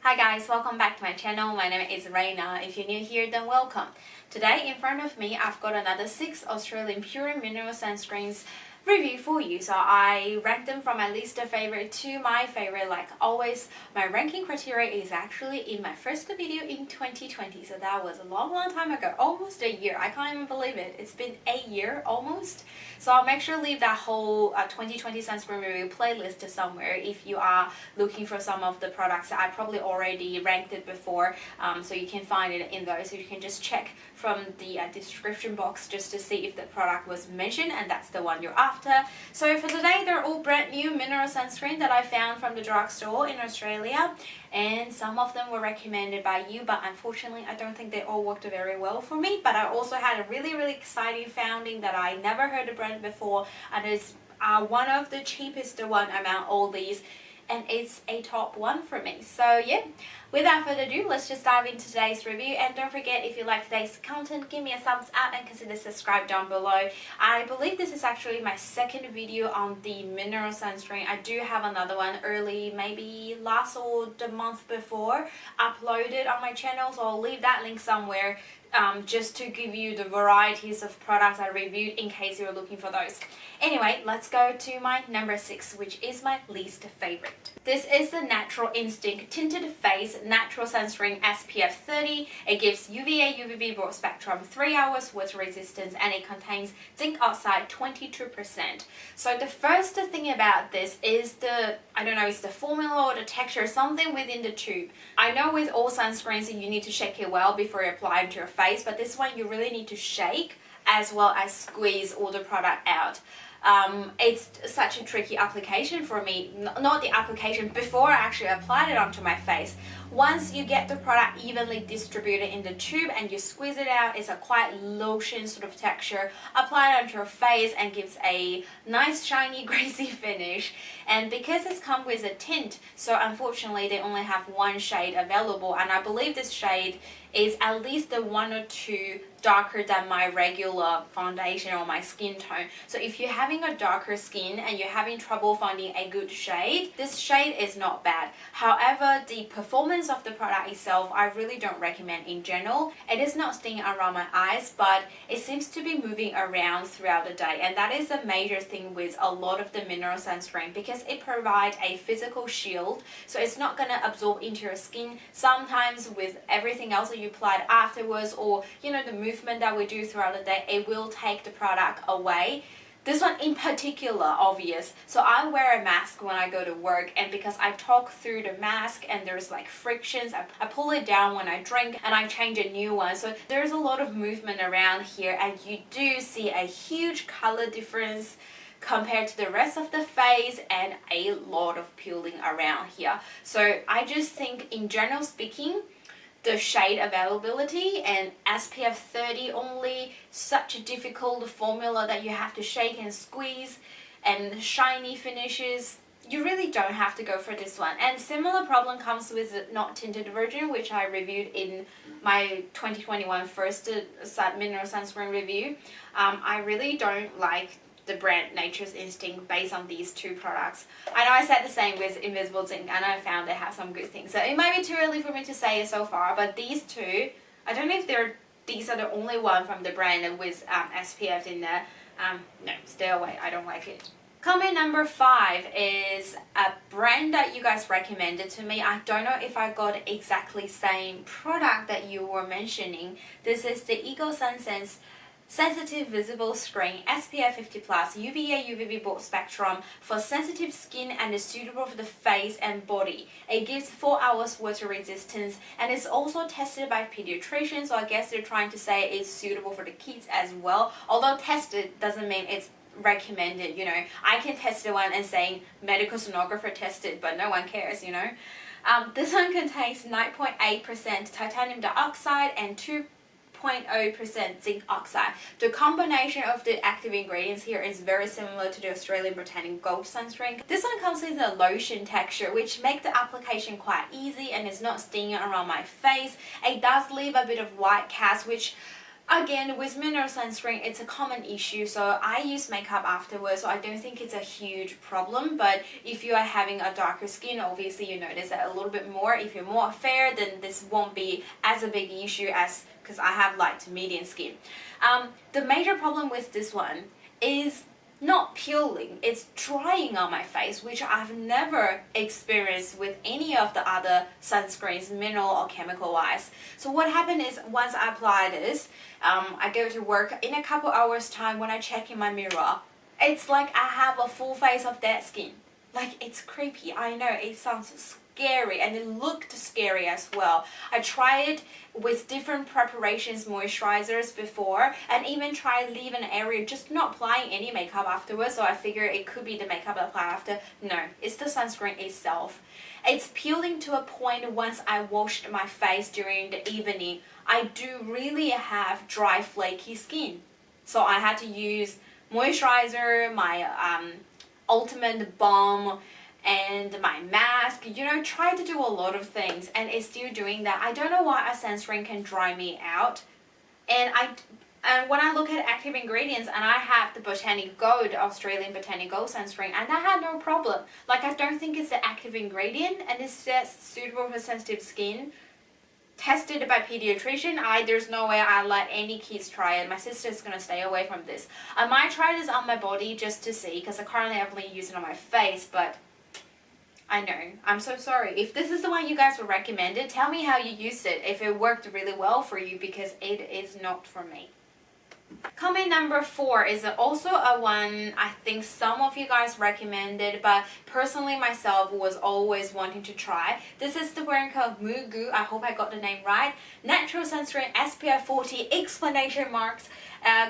Hi guys, welcome back to my channel. My name is Rena. If you're new here, then welcome. Today in front of me, I've got another 6 Australian Pure Mineral Sunscreens review for you. So I ranked them from my least favorite to my favorite. Like always, my ranking criteria is actually in my first video in 2020. So that was a long time ago, almost a year. I can't even believe it. It's been a year almost. So I'll make sure to leave that whole 2020 sunscreen review playlist somewhere if you are looking for some of the products. I probably already ranked it before, so you can find it in those. So you can just check from the description box just to see if the product was mentioned and that's the one you're after. So for today, they're all brand new mineral sunscreen that I found from the drugstore in Australia, and some of them were recommended by you, but unfortunately I don't think they all worked very well for me. But I also had a really exciting finding that I never heard the brand before, and it's one of the cheapest one among all these, and it's a top one for me. So yeah, without further ado, let's just dive into today's review. And don't forget, if you like today's content, give me a thumbs up and consider subscribe down below. I believe this is actually my second video on the mineral sunscreen. I do have another one early, maybe last or the month before, uploaded on my channel, so I'll leave that link somewhere just to give you the varieties of products I reviewed in case you're looking for those. Anyway, let's go to my number 6, which is my least favorite. This is the Natural Instinct Tinted Face Natural Sunscreen SPF 30. It gives UVA UVB broad spectrum, 3 hours water resistance, and it contains zinc oxide 22%. So the first thing about this is I don't know, it's the formula or the texture, something within the tube. I know with all sunscreens you need to shake it well before you apply it to your face, but this one you really need to shake as well as squeeze all the product out. It's such a tricky application for me, not the application before I actually applied it onto my face. Once you get the product evenly distributed in the tube and you squeeze it out, it's a quite lotion sort of texture. Apply it onto your face and gives a nice shiny greasy finish. And because it's come with a tint, so unfortunately they only have one shade available, and I believe this shade is at least the 1 or 2 darker than my regular foundation or my skin tone. So if you're having a darker skin and you're having trouble finding a good shade, this shade is not bad. However, the performance of the product itself, I really don't recommend in general. It is not staying around my eyes, but it seems to be moving around throughout the day, and that is a major thing with a lot of the mineral sunscreen, because it provides a physical shield, so it's not going to absorb into your skin. Sometimes with everything else that you applied afterwards, or you know, the movement that we do throughout the day, it will take the product away. This one in particular, obvious. So I wear a mask when I go to work, and because I talk through the mask and there's like frictions, I pull it down when I drink and I change a new one. So there's a lot of movement around here, and you do see a huge color difference compared to the rest of the face, and a lot of peeling around here. So I just think, in general speaking, the shade availability and SPF 30 only, such a difficult formula that you have to shake and squeeze, and shiny finishes, you really don't have to go for this one. And similar problem comes with the not tinted version, which I reviewed in my 2021 first mineral sunscreen review. I really don't like the brand Nature's Instinct based on these two products. I know I said the same with Invisible Zinc, and I found they have some good things. So it might be too early for me to say it so far, but these two, I don't know if these are the only one from the brand with SPF in there. No, stay away. I don't like it. Comment number 5 is a brand that you guys recommended to me. I don't know if I got exactly same product that you were mentioning. This is the SunSense Sensitive Visible Screen SPF 50+ UVA UVB broad spectrum for sensitive skin and is suitable for the face and body. It gives 4 hours water resistance, and it's also tested by pediatricians, so I guess they're trying to say it's suitable for the kids as well. Although tested doesn't mean it's recommended, you know. I can test the one and saying medical sonographer tested, but no one cares, you know. This one contains 9.8% titanium dioxide and 2.0% zinc oxide. The combination of the active ingredients here is very similar to the Australian Botanic Gold sunscreen. This one comes with a lotion texture, which makes the application quite easy and is not stinging around my face. It does leave a bit of white cast, which Again, with mineral sunscreen, it's a common issue, so I use makeup afterwards, so I don't think it's a huge problem. But if you are having a darker skin, obviously you notice that a little bit more. If you're more fair, then this won't be as a big issue as because I have light to medium skin. The major problem with this one is not peeling, it's drying on my face, which I've never experienced with any of the other sunscreens, mineral or chemical wise. So what happened is, once I apply this, I go to work. In a couple hours time, when I check in my mirror, it's like I have a full face of dead skin. Like, it's creepy. I know it sounds scary, and it looked scary as well. I tried it with different preparations, moisturizers before, and even tried leaving an area just not applying any makeup afterwards. So I figured it could be the makeup I apply after. No, it's the sunscreen itself. It's peeling to a point. Once I washed my face during the evening, I do really have dry, flaky skin. So I had to use moisturizer, my ultimate balm, and my mask, try to do a lot of things, and it's still doing that. I don't know why a sunscreen can dry me out. And when I look at active ingredients, and I have the Botanic Gold, Australian Botanic Gold sunscreen, and I had no problem. Like, I don't think it's the active ingredient, and it says suitable for sensitive skin. Tested by pediatrician. There's no way I let any kids try it. My sister's gonna stay away from this. I might try this on my body just to see, because I currently only use it on my face, but I know. I'm so sorry. If this is the one you guys would recommend it, tell me how you used it, if it worked really well for you, because it is not for me. Comment number 4 is also a one I think some of you guys recommended, but personally myself was always wanting to try. This is the brand called Moogoo. I hope I got the name right. Natural sunscreen SPF 40 exclamation marks.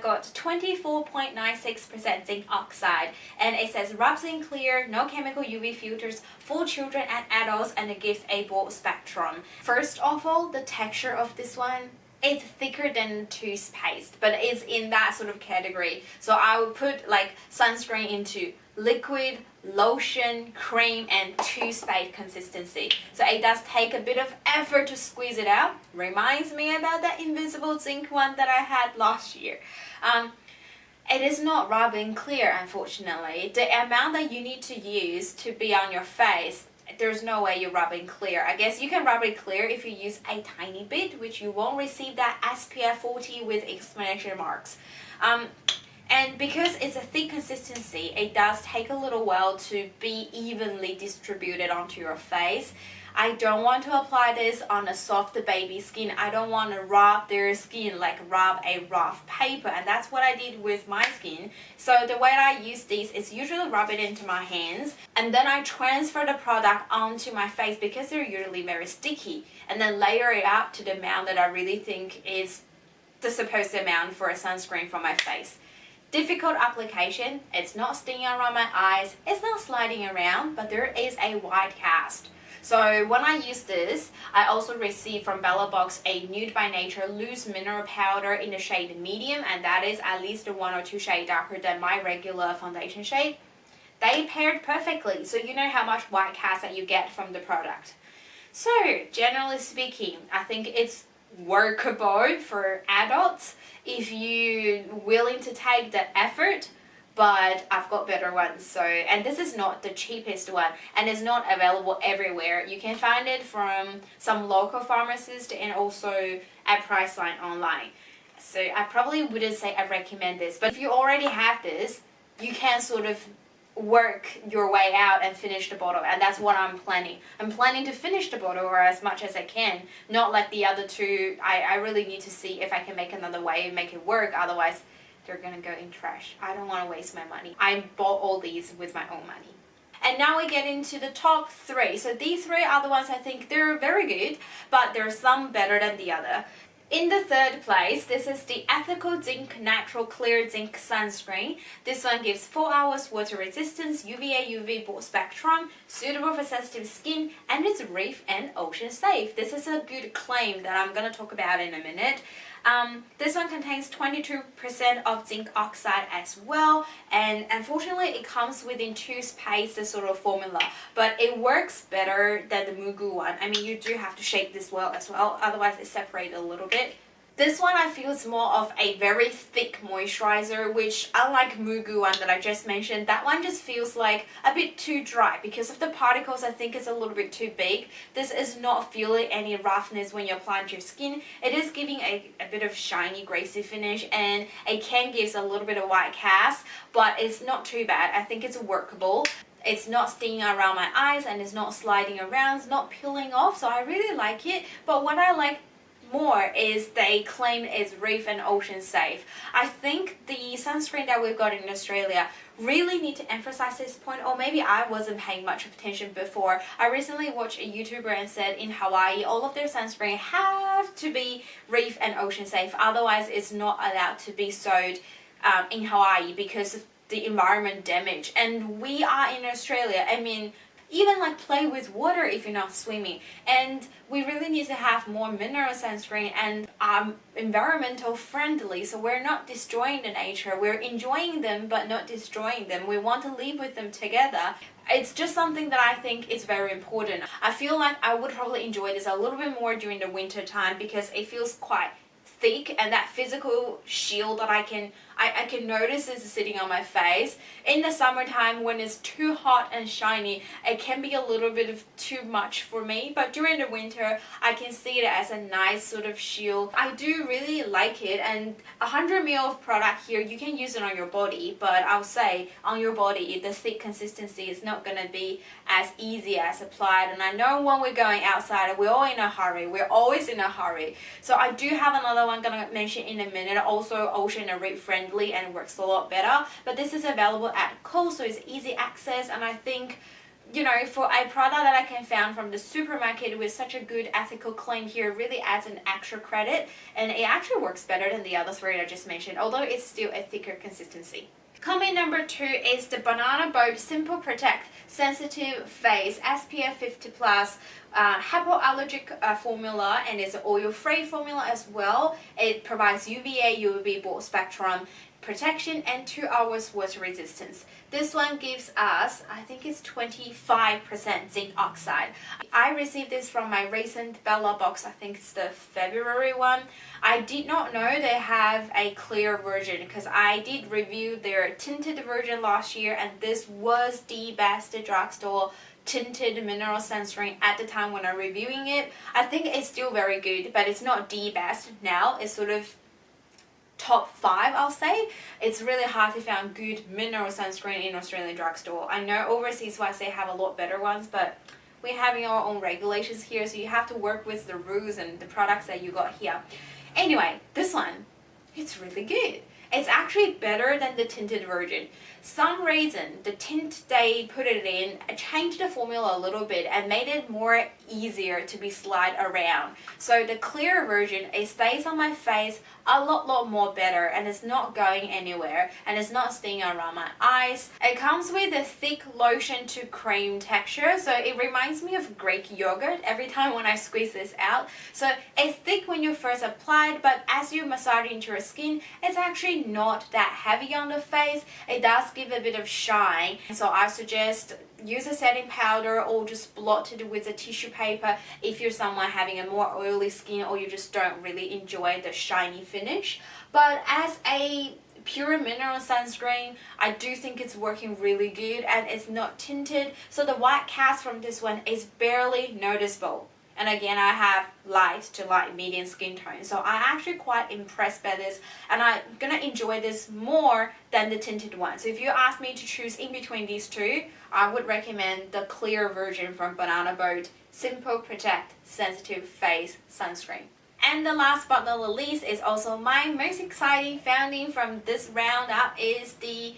Got 24.96% zinc oxide, and it says rubs in clear, no chemical UV filters for children and adults, and it gives a broad spectrum. First of all, the texture of this one, it's thicker than toothpaste, but it's in that sort of category. So I would put like sunscreen into liquid, lotion, cream, and toothpaste consistency. So it does take a bit of effort to squeeze it out. Reminds me about that invisible zinc one that I had last year. It is not rubbing clear, unfortunately. The amount that you need to use to be on your face, there's no way you're rubbing clear. I guess you can rub it clear if you use a tiny bit, which you won't receive that SPF 40 with exclamation marks. And because it's a thick consistency, it does take a little while to be evenly distributed onto your face. I don't want to apply this on a soft baby skin. I don't want to rub their skin like rub a rough paper, and that's what I did with my skin. So the way I use this is usually rub it into my hands, and then I transfer the product onto my face because they're usually very sticky, and then layer it out to the amount that I really think is the supposed amount for a sunscreen for my face. Difficult application. It's not stinging around my eyes, it's not sliding around, but there is a white cast. So when I use this, I also received from Bella Box a Nude by Nature loose mineral powder in the shade medium, and that is at least 1 or 2 shades darker than my regular foundation shade. They paired perfectly, so you know how much white cast that you get from the product. So generally speaking, I think it's workable for adults if you're willing to take the effort, but I've got better ones. So, and this is not the cheapest one, and it's not available everywhere. You can find it from some local pharmacists and also at Priceline online. So I probably wouldn't say I recommend this, but if you already have this, you can sort of work your way out and finish the bottle, and that's what I'm planning. I'm planning to finish the bottle or as much as I can, not like the other two. I really need to see if I can make another way and make it work, otherwise they're gonna go in trash. I don't want to waste my money. I bought all these with my own money. And now we get into the top 3. So these 3 are the ones I think they're very good, but there's some better than the other. In the 3rd place, this is the Ethical Zinc Natural Clear Zinc Sunscreen. This one gives 4 hours water resistance, UVA UV broad spectrum, suitable for sensitive skin, and it's reef and ocean safe. This is a good claim that I'm going to talk about in a minute. This one contains 22% of zinc oxide as well, and unfortunately it comes within toothpaste sort of formula, but it works better than the Moogoo one. I mean, you do have to shake this well as well, otherwise it separates a little bit. This one I feel is more of a very thick moisturizer, which unlike Moogoo one that I just mentioned, that one just feels like a bit too dry because of the particles. I think it's a little bit too big. This is not feeling any roughness when you apply it to your skin. It is giving a bit of shiny, grassy finish, and it can give a little bit of white cast, but it's not too bad. I think it's workable. It's not stinging around my eyes and it's not sliding around, it's not peeling off, so I really like it. But what I like more is they claim it's reef and ocean safe. I think the sunscreen that we've got in Australia really need to emphasize this point, or maybe I wasn't paying much attention before. I recently watched a YouTuber and said in Hawaii all of their sunscreen have to be reef and ocean safe, otherwise it's not allowed to be sold in Hawaii because of the environment damage. And we are in Australia, I mean, even like play with water if you're not swimming, and we really need to have more mineral sunscreen and environmental friendly, so we're not destroying the nature, we're enjoying them but not destroying them. We want to live with them together. It's just something that I think is very important. I feel like I would probably enjoy this a little bit more during the winter time because it feels quite thick, and that physical shield that I can notice is sitting on my face. In the summertime when it's too hot and shiny, it can be a little bit of too much for me, but during the winter I can see it as a nice sort of shield. I do really like it, and 100 ml of product here, you can use it on your body, but I'll say on your body the thick consistency is not going to be as easy as applied. And I know when we're going outside we're all in a hurry, we're always in a hurry. So I do have another one gonna mention in a minute, also ocean and reef friendly and works a lot better, but this is available at Coles, so it's easy access. And I think, you know, for a product that I can find from the supermarket with such a good ethical claim here, really adds an extra credit, and it actually works better than the other three I just mentioned, although it's still a thicker consistency. Comment number 2 is the Banana Boat Simple Protect Sensitive Face SPF 50 Plus hypoallergic formula, and it's an oil-free formula as well. It provides UVA, UVB broad spectrum protection and 2 hours water resistance. This one gives us, I think it's 25% zinc oxide. I received this from my recent Bella box, I think it's the February one. I did not know they have a clear version because I did review their tinted version last year, and this was the best drugstore tinted mineral sunscreen at the time when I'm reviewing it. I think it's still very good, but it's not the best now. It's sort of top 5, I'll say. It's really hard to find good mineral sunscreen in Australian drugstore. I know overseas wise they have a lot better ones, but we're having our own regulations here, so you have to work with the rules and the products that you got here. Anyway, this one, it's really good. It's actually better than the tinted version. Some reason the tint they put it in changed the formula a little bit and made it more easier to be slide around. So the clear version, it stays on my face a lot more better, and it's not going anywhere, and it's not stinging around my eyes. It comes with a thick lotion to cream texture, so it reminds me of Greek yogurt every time when I squeeze this out. So it's thick when you first apply it, but as you massage into your skin, it's actually not that heavy on the face. It does give a bit of shine, so I suggest use a setting powder or just blot it with a tissue paper if you're someone having a more oily skin or you just don't really enjoy the shiny finish. But as a pure mineral sunscreen, I do think it's working really good, and it's not tinted, so the white cast from this one is barely noticeable. And again, I have light to light medium skin tone, so I'm actually quite impressed by this, and I'm gonna enjoy this more than the tinted one. So if you ask me to choose in between these two, I would recommend the clear version from Banana Boat Simple Protect Sensitive Face Sunscreen. And the last but not the least is also my most exciting finding from this roundup is the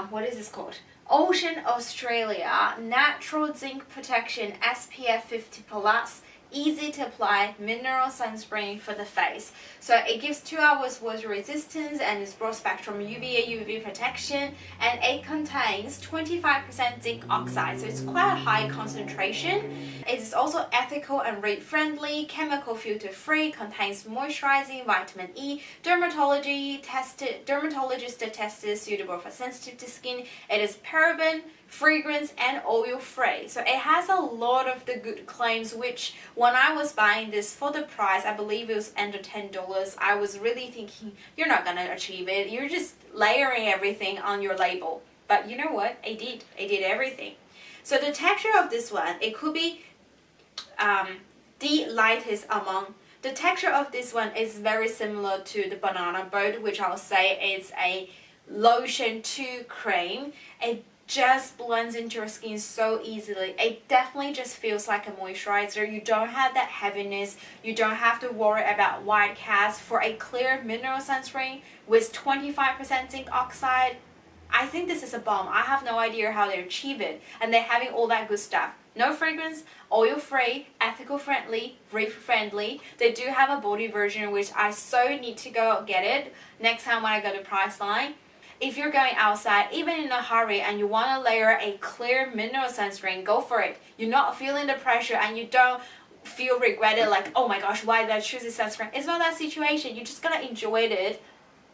what is this called? Ocean Australia Natural Zinc Protection SPF 50 Plus easy to apply mineral sunscreen for the face. So it gives 2 hours water resistance and it's broad spectrum UVA UV protection, and it contains 25% zinc oxide, so it's quite a high concentration. It is also ethical and reef friendly, chemical filter free, contains moisturizing vitamin E, dermatologist tested, suitable for sensitive to skin. It is paraben, fragrance and oil free. So it has a lot of the good claims, which when I was buying this for the price, I believe it was under $10, I was really thinking you're not gonna achieve it, you're just layering everything on your label. But you know what, I did everything. So the texture of this one, it could be the lightest among. The texture of this one is very similar to the banana boat, which I'll say is a lotion to cream. It just blends into your skin so easily. It definitely just feels like a moisturizer. You don't have that heaviness. You don't have to worry about white cast. For a clear mineral sunscreen with 25% zinc oxide, I think this is a bomb. I have no idea how they achieve it. And they're having all that good stuff. No fragrance, oil free, ethical friendly, reef friendly. They do have a body version, which I so need to go get it next time when I go to Priceline. If you're going outside, even in a hurry, and you want to layer a clear mineral sunscreen, go for it. You're not feeling the pressure and you don't feel regretted like, oh my gosh, why did I choose this sunscreen? It's not that situation. You're just going to enjoy it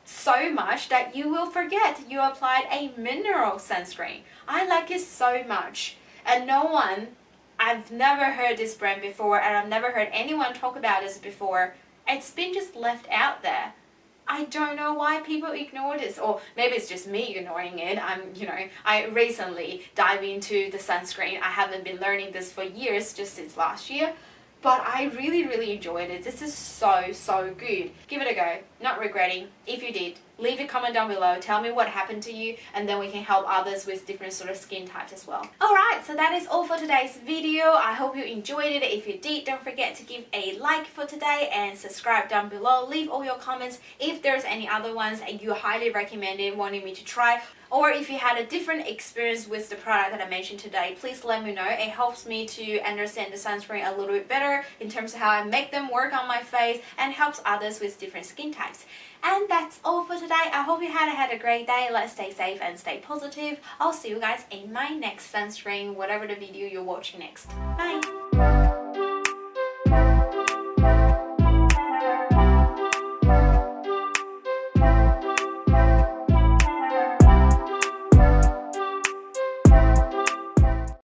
so much that you will forget you applied a mineral sunscreen. I like it so much. And I've never heard this brand before, and I've never heard anyone talk about this before. It's been just left out there. I don't know why people ignore this, or maybe it's just me ignoring it. I recently dived into the sunscreen. I haven't been learning this for years, just since last year. But I really enjoyed it. This is so good. Give it a go. Not regretting. If you did, leave a comment down below. Tell me what happened to you, and then we can help others with different sort of skin types as well. Alright, so that is all for today's video. I hope you enjoyed it. If you did, don't forget to give a like for today and subscribe down below. Leave all your comments if there's any other ones that you highly recommended wanting me to try. Or if you had a different experience with the product that I mentioned today, please let me know. It helps me to understand the sunscreen a little bit better in terms of how I make them work on my face, and helps others with different skin types. And that's all for today. I hope you had a great day. Let's stay safe and stay positive. I'll see you guys in my next sunscreen, whatever the video you're watching next. Bye!